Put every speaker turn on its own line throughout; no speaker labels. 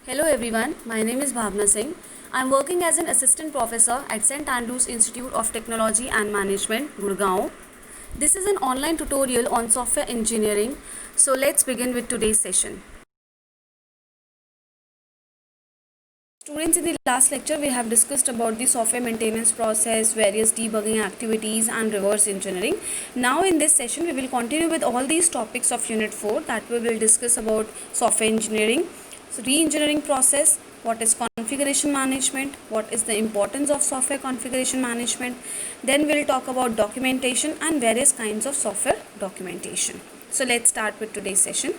Hello everyone, my name is Bhavna Singh. I am working as an assistant professor at St. Andrews Institute of Technology and Management, Gurgaon. This is an online tutorial on software engineering. So let's begin with today's session. Students, in the last lecture we have discussed about the software maintenance process, various debugging activities and reverse engineering. Now in this session we will continue with all these topics of unit 4 that we will discuss about software engineering. So re-engineering process, what is configuration management, what is the importance of software configuration management. Then we will talk about documentation and various kinds of software documentation. So let's start with today's session.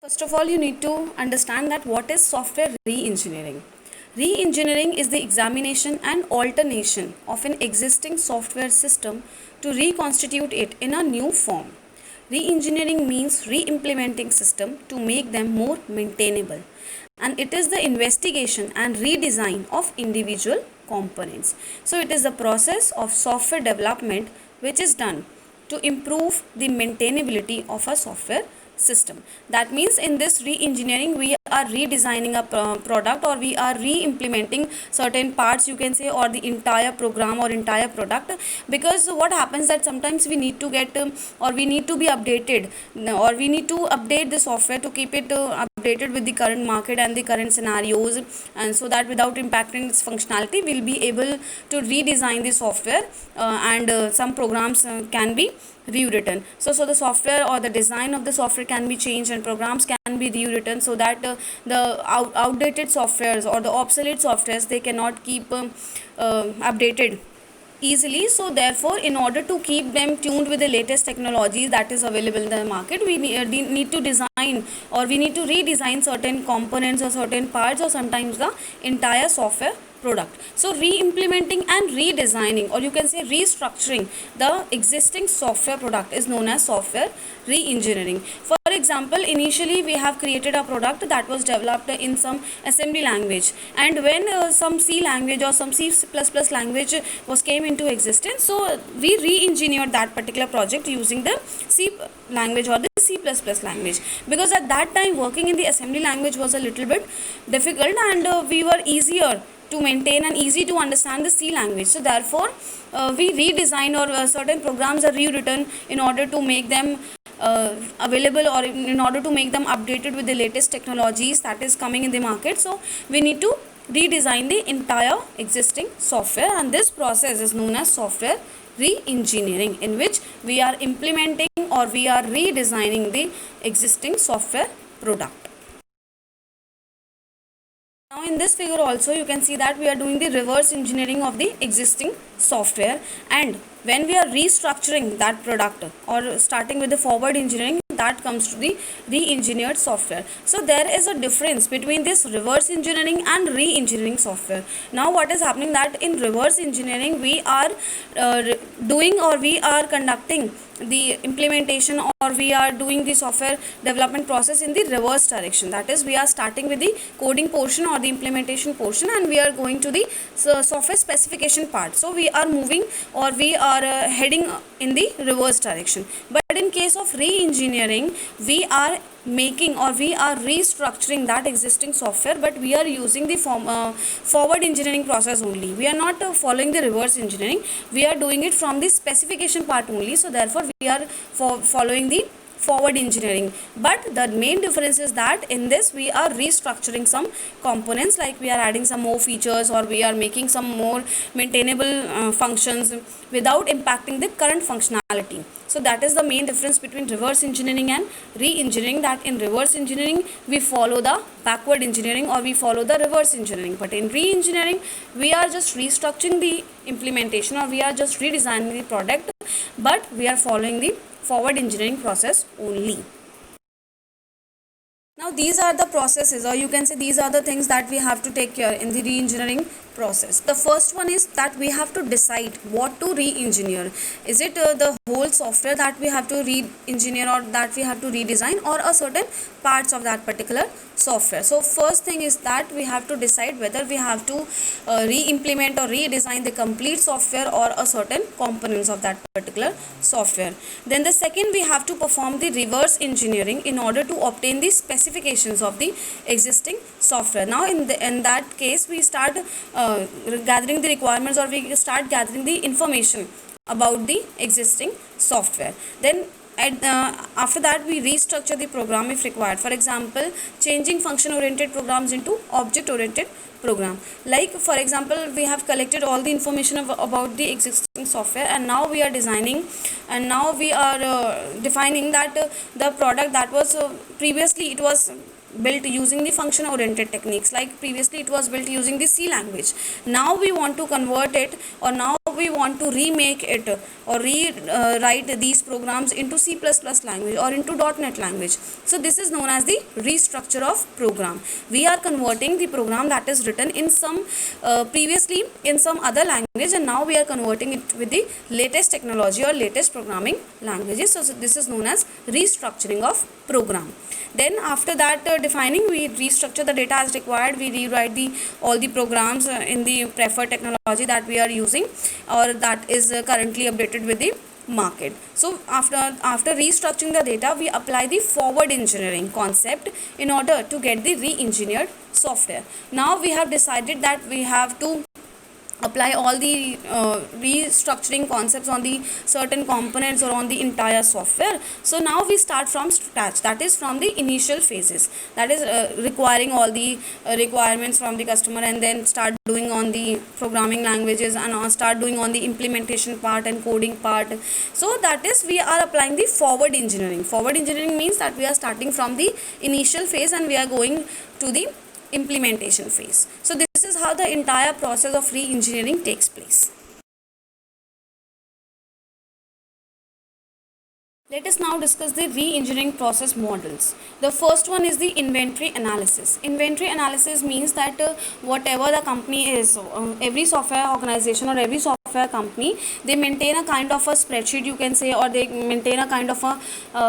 First of all, you need to understand that what is software re-engineering. Re-engineering is the examination and alternation of an existing software system to reconstitute it in a new form. Re-engineering means re-implementing system to make them more maintainable, and it is the investigation and redesign of individual components. So it is the process of software development which is done to improve the maintainability of a software system. That means in this re-engineering we are redesigning a product, or we are re-implementing certain parts, you can say, or the entire program or entire product. Because what happens that sometimes we need to get or we need to be updated, or we need to update the software to keep it updated with the current market and the current scenarios, and so that without impacting its functionality we'll be able to redesign the software, and some programs can be rewritten. So the software or the design of the software can be changed and programs can be rewritten, so that the outdated softwares or the obsolete softwares, they cannot keep updated easily. So therefore, in order to keep them tuned with the latest technology that is available in the market, we need to design, or we need to redesign certain components or certain parts, or sometimes the entire software product. So re-implementing and redesigning, or you can say restructuring the existing software product, is known as software re-engineering. For example, initially we have created a product that was developed in some assembly language, and when some C language or some C++ language was came into existence, so we re-engineered that particular project using the C language or the C++ language, because at that time working in the assembly language was a little bit difficult, and we were easier to maintain and easy to understand the C language. So therefore we redesign, or certain programs are rewritten in order to make them available, or in order to make them updated with the latest technologies that is coming in the market. So we need to redesign the entire existing software, and this process is known as software re-engineering, in which we are implementing or we are redesigning the existing software product. Now in this figure also you can see that we are doing the reverse engineering of the existing software, and when we are restructuring that product or starting with the forward engineering, that comes to the re-engineered software. So there is a difference between this reverse engineering and re-engineering software. Now what is happening that in reverse engineering we are doing, or we are conducting the implementation, or we are doing the software development process in the reverse direction. That is, we are starting with the coding portion or the implementation portion, and we are going to the software specification part. So we are moving, or we are heading in the reverse direction. But in case of re-engineering, we are making, or we are restructuring that existing software, but we are using the forward engineering process only. We are not following the reverse engineering, we are doing it from the specification part only. So therefore we are following the forward engineering. But the main difference is that in this we are restructuring some components, like we are adding some more features, or we are making some more maintainable functions without impacting the current functionality. So that is the main difference between reverse engineering and re-engineering, that in reverse engineering we follow the backward engineering, or we follow the reverse engineering, but in re-engineering we are just restructuring the implementation, or we are just redesigning the product, but we are following the forward engineering process only. Now these are the processes, or you can say these are the things that we have to take care in the re-engineering process. The first one is that we have to decide what to re-engineer. Is it the whole software that we have to re-engineer, or that we have to redesign, or a certain parts of that particular software? So first thing is that we have to decide whether we have to re-implement or redesign the complete software, or a certain components of that particular software. Then the second, we have to perform the reverse engineering in order to obtain the specific specifications of the existing software. Now in that case we start gathering the requirements, or we start gathering the information about the existing software. Then after that we restructure the program if required. For example, changing function oriented programs into object oriented program. Like for example, we have collected all the information about the existing software, and now we are designing, and now we are defining that the product that was previously it was built using the function oriented techniques. Like previously it was built using the C language. Now we want to convert it, or now we want to remake it or rewrite these programs into C++ language or into .NET language. So this is known as the restructure of program. We are converting the program that is written in some previously in some other language, and now we are converting it with the latest technology or latest programming languages. So this is known as restructuring of program. Then after that defining, we restructure the data as required. We rewrite all the programs in the preferred technology that we are using, or that is currently updated with the market. So after restructuring the data, we apply the forward engineering concept in order to get the re-engineered software. Now we have decided that we have to apply all the restructuring concepts on the certain components or on the entire software. So now we start from scratch, that is from the initial phases, that is requiring all the requirements from the customer, and then start doing on the programming languages, and start doing on the implementation part and coding part. So that is, we are applying the forward engineering. Forward engineering means that we are starting from the initial phase and we are going to the implementation phase. So this is how the entire process of re-engineering takes place. Let us now discuss the re-engineering process models. The first one is the inventory analysis. Inventory analysis means that whatever the company is, every software organization or every software company, they maintain a kind of a spreadsheet, you can say, or they maintain a kind of a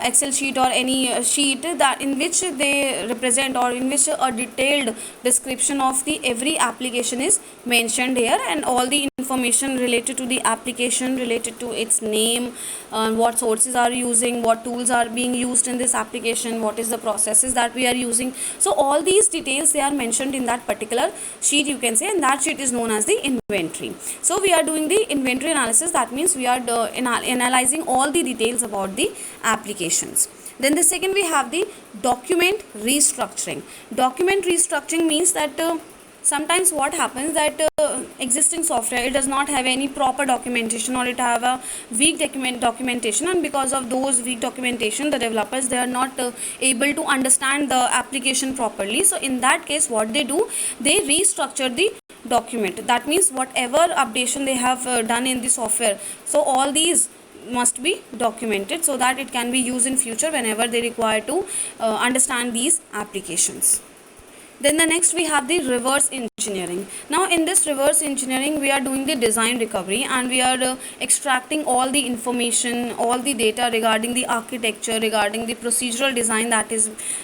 Excel sheet or any sheet that in which they represent, or in which a detailed description of the every application is mentioned here, and all the information related to the application, related to its name, what sources are using, what tools are being used in this application, what is the processes that we are using. So all these details, they are mentioned in that particular sheet, you can say, and that sheet is known as the inventory. So we are doing the inventory analysis. That means we are analyzing all the details about the applications. Then the second, we have the document restructuring. Document restructuring means that sometimes what happens that existing software, it does not have any proper documentation, or it have a weak documentation, and because of those weak documentation, the developers, they are not able to understand the application properly. So in that case, what they do, they restructure the document. That means whatever updation they have done in the software, so all these must be documented so that it can be used in future whenever they require to understand these applications. Then the next, we have the reverse engineering. Now in this reverse engineering, we are doing the design recovery, and we are extracting all the information, all the data regarding the architecture, regarding the procedural design that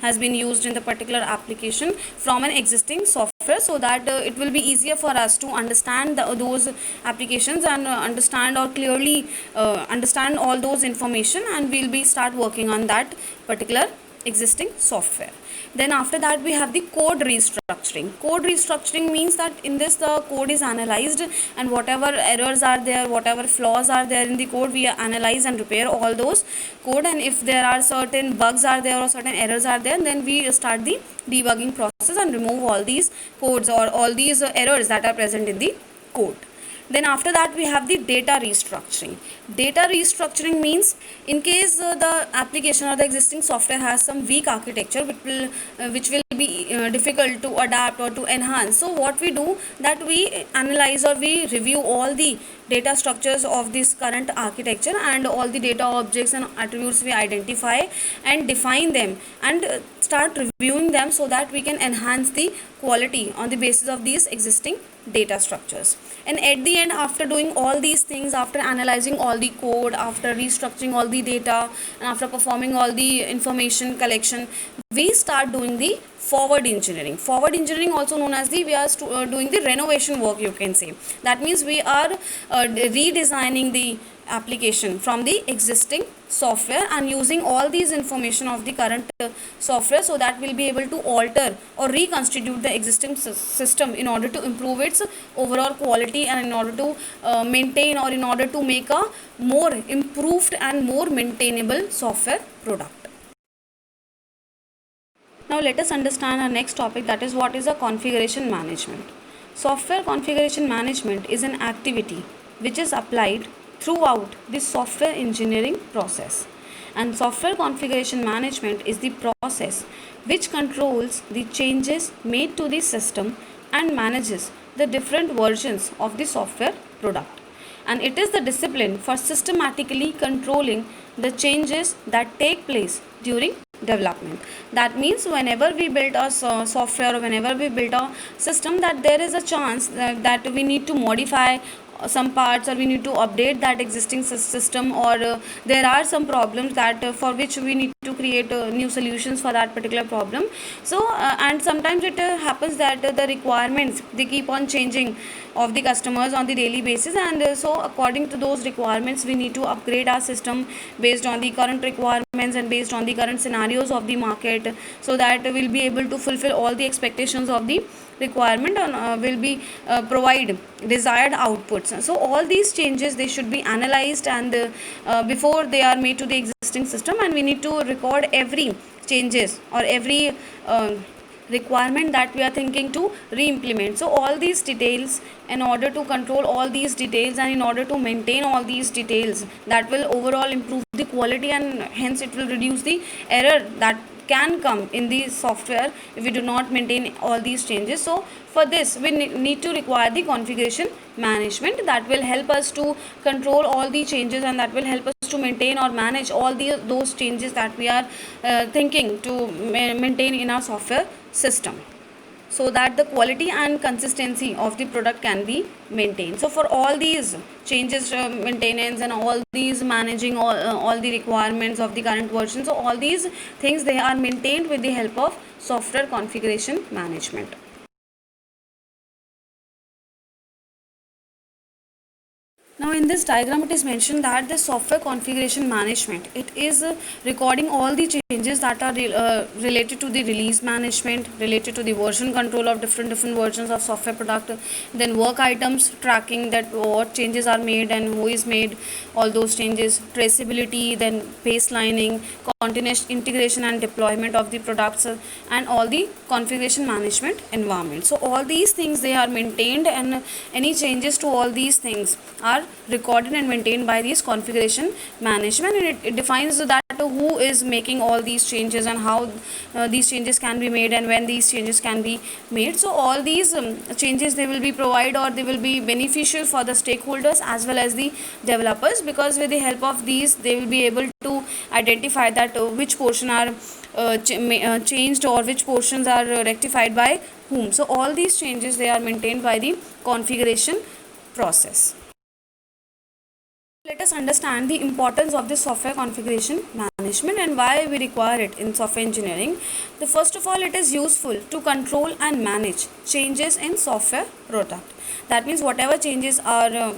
has been used in the particular application from an existing software, so that it will be easier for us to understand those applications and understand or clearly understand all those information, and we'll be start working on that particular existing software. Then after that, we have the code restructuring. Code restructuring means that in this, the code is analyzed, and whatever errors are there, whatever flaws are there in the code, we analyze and repair all those code, and if there are certain bugs are there or certain errors are there, then we start the debugging process and remove all these codes or all these errors that are present in the code. Then after that, we have the data restructuring. Data restructuring means in case the application or the existing software has some weak architecture which will be difficult to adapt or to enhance. So what we do, that we analyze or we review all the data structures of this current architecture, and all the data objects and attributes we identify and define them, and start reviewing them so that we can enhance the quality on the basis of these existing data structures. And at the end, after doing all these things, after analyzing all the code, after restructuring all the data, and after performing all the information collection, we start doing the forward engineering. Forward engineering, also known as we are doing the renovation work, you can say. That means we are redesigning the application from the existing software and using all these information of the current software, so that we'll be able to alter or reconstitute the existing system in order to improve its overall quality, and in order to maintain, or in order to make a more improved and more maintainable software product. Now let us understand our next topic, that is what is a configuration management. Software configuration management is an activity which is applied throughout the software engineering process. And software configuration management is the process which controls the changes made to the system and manages the different versions of the software product. And it is the discipline for systematically controlling the changes that take place during development. That means whenever we build a software, or whenever we build a system, that there is a chance that we need to modify some parts, or we need to update that existing system, or there are some problems that for which we need to create new solutions for that particular problem. So and sometimes it happens that the requirements, they keep on changing of the customers on the daily basis, and so according to those requirements we need to upgrade our system based on the current requirements and based on the current scenarios of the market, so that we'll be able to fulfill all the expectations of the requirement, and will be provide desired outputs. So all these changes, they should be analyzed, and before they are made to the existing system, and we need to record every changes or every requirement that we are thinking to re-implement. So all these details, in order to control all these details and in order to maintain all these details, that will overall improve the quality, and hence it will reduce the error that can come in the software if we do not maintain all these changes. So for this we need to require the configuration management, that will help us to control all the changes, and that will help us to maintain or manage all those changes that we are thinking to maintain in our software system, so that the quality and consistency of the product can be maintained. So for all these changes, maintenance, and all these managing all the requirements of the current version, so all these things, they are maintained with the help of software configuration management. Now in this diagram it is mentioned that the software configuration management, it is recording all the changes that are related to the release management, related to the version control of different versions of software product, then work items tracking, that what changes are made and who is made all those changes, traceability, then baselining, continuous integration and deployment of the products, and all the configuration management environment. So all these things, they are maintained, and any changes to all these things are recorded and maintained by this configuration management, and it defines that who is making all these changes, and how these changes can be made, and when these changes can be made. So all these changes, they will be provided, or they will be beneficial for the stakeholders as well as the developers, because with the help of these they will be able to identify that which portion are changed, or which portions are rectified by whom. So all these changes, they are maintained by the configuration process. Let us understand the importance of the software configuration management and why we require it in software engineering. The first of all, it is useful to control and manage changes in software product. That means whatever changes are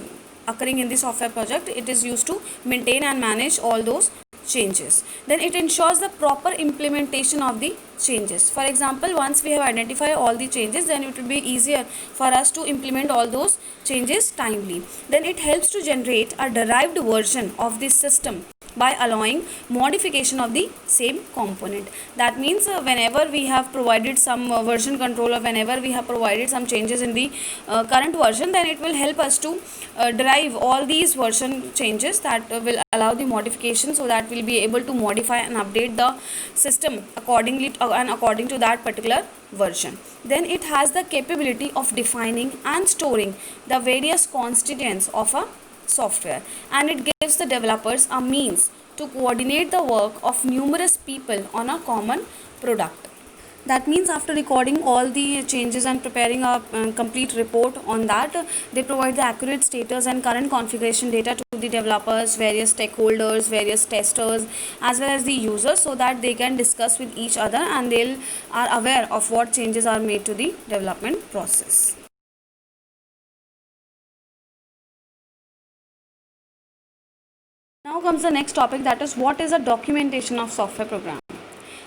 occurring in the software project, it is used to maintain and manage all those changes. Then it ensures the proper implementation of the changes. For example, once we have identified all the changes, then it will be easier for us to implement all those changes timely. Then it helps to generate a derived version of the system by allowing modification of the same component. That means whenever we have provided some version control, or whenever we have provided some changes in the current version, then it will help us to derive all these version changes that will allow the modification, so that we'll be able to modify and update the system accordingly and according to that particular version. Then it has the capability of defining and storing the various constituents of a software, and it gives the developers a means to coordinate the work of numerous people on a common product. That means after recording all the changes and preparing a complete report on that, they provide the accurate status and current configuration data to the developers, various stakeholders, various testers, as well as the users, so that they can discuss with each other, and they are aware of what changes are made to the development process. Now comes the next topic, that is what is a documentation of software program.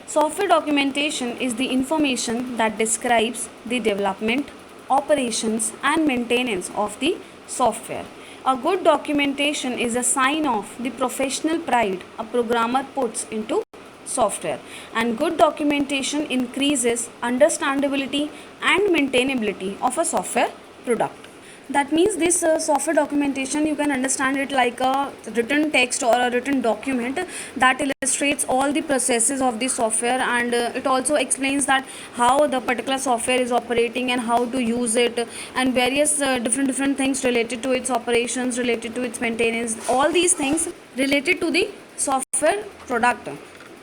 Software documentation is the information that describes the development, operations and maintenance of the software. A good documentation is a sign of the professional pride a programmer puts into software, and good documentation increases understandability and maintainability of a software product. That means this software documentation, you can understand it like a written text or a written document that illustrates all the processes of the software, and it also explains that how the particular software is operating and how to use it, and various different things related to its operations, related to its maintenance. All these things related to the software product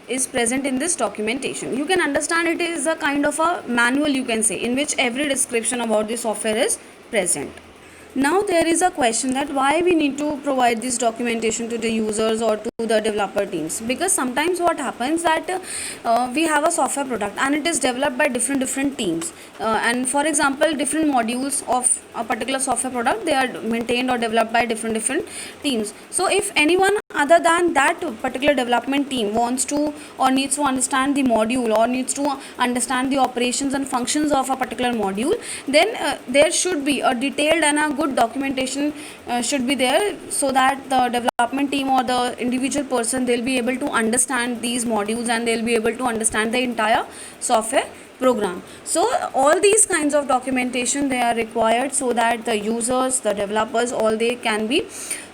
is present in this documentation. You can understand it is a kind of a manual, you can say, in which every description about the software is present. Now there is a question that why we need to provide this documentation to the users or to the developer teams, because sometimes what happens that we have a software product and it is developed by different teams, and for example different modules of a particular software product, they are maintained or developed by different teams. So if anyone other than that particular development team wants to or needs to understand the module or needs to understand the operations and functions of a particular module, then there should be a detailed and a good documentation should be there, so that the development team or the individual person, they'll be able to understand these modules and they'll be able to understand the entire software program. So all these kinds of documentation, they are required so that the users, the developers, all they can be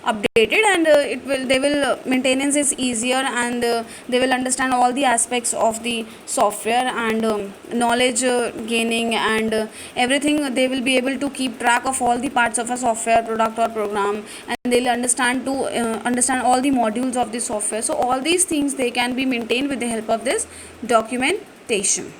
updated, and maintenance is easier, and they will understand all the aspects of the software, and knowledge gaining, and everything. They will be able to keep track of all the parts of a software product or program, and they'll understand all the modules of the software. So all these things, they can be maintained with the help of this documentation.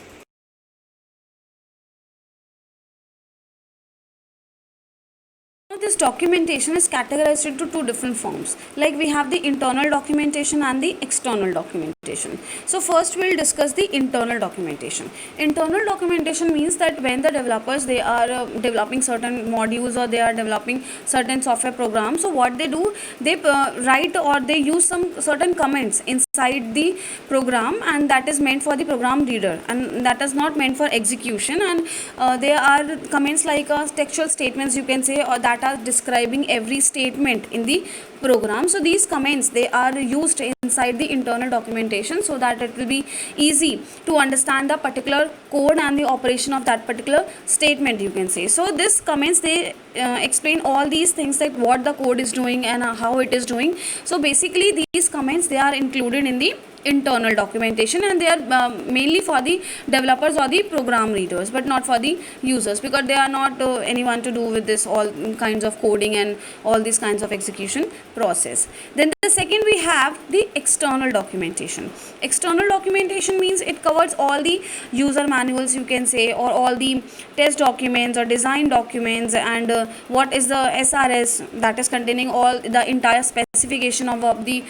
This documentation is categorized into two different forms. Like we have the internal documentation and the external documentation. So first we'll discuss the internal documentation. Internal documentation means that when the developers, they are developing certain modules or they are developing certain software programs, so what they do, they write or they use some certain comments inside the program, and that is meant for the program reader, and that is not meant for execution, and there are comments like textual statements, you can say, or that are describing every statement in the program. So these comments, they are used inside the internal documentation so that it will be easy to understand the particular code and the operation of that particular statement, you can say. So these comments, they explain all these things, like what the code is doing and how it is doing. So basically these comments, they are included in the internal documentation, and they are mainly for the developers or the program readers, but not for the users, because they are not anyone to do with this all kinds of coding and all these kinds of execution process. Then the second, we have the external documentation. External documentation means it covers all the user manuals, you can say, or all the test documents or design documents, and what is the SRS, that is containing all the entire specification of the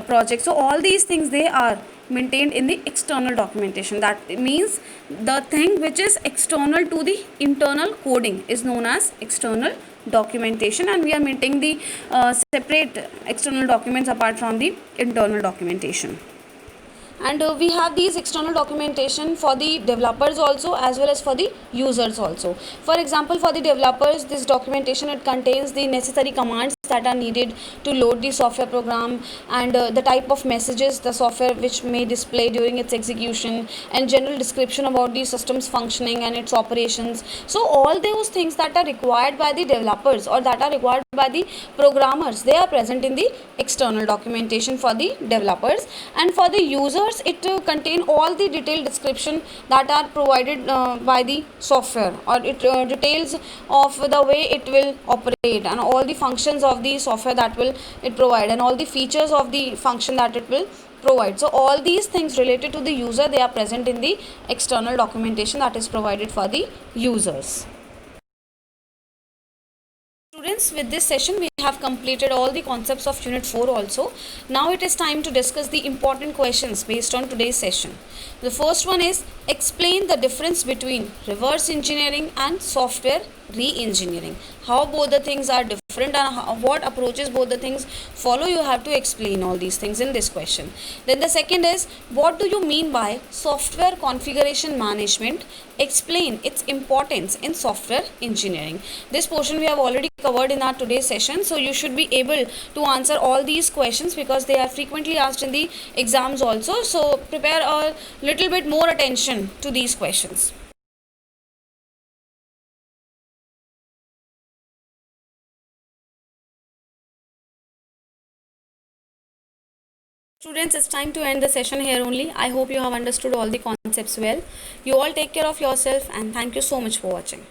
project. So all these things, they are maintained in the external documentation. That means the thing which is external to the internal coding is known as external documentation, and we are maintaining the separate external documents apart from the internal documentation. And we have these external documentation for the developers also, as well as for the users also. For example, for the developers, this documentation, it contains the necessary commands that are needed to load the software program, and the type of messages the software which may display during its execution, and general description about the system's functioning and its operations. So all those things that are required by the developers or that are required by the programmers, they are present in the external documentation for the developers. And for the users, it contain all the detailed description that are provided by the software, or it details of the way it will operate, and all the functions of the software that will it provide, and all the features of the function that it will provide. So all these things related to the user, they are present in the external documentation that is provided for the users. Students, with this session we have completed all the concepts of Unit 4 also. Now it is time to discuss the important questions based on today's session. The first one is, explain the difference between reverse engineering and software re-engineering. How both the things are different different and what approaches both the things follow, you have to explain all these things in this question. Then the second is, what do you mean by software configuration management? Explain its importance in software engineering. This portion we have already covered in our today's session, so you should be able to answer all these questions because they are frequently asked in the exams also. So prepare a little bit more attention to these questions. Students, it's time to end the session here only. I hope you have understood all the concepts well. You all take care of yourself and thank you so much for watching.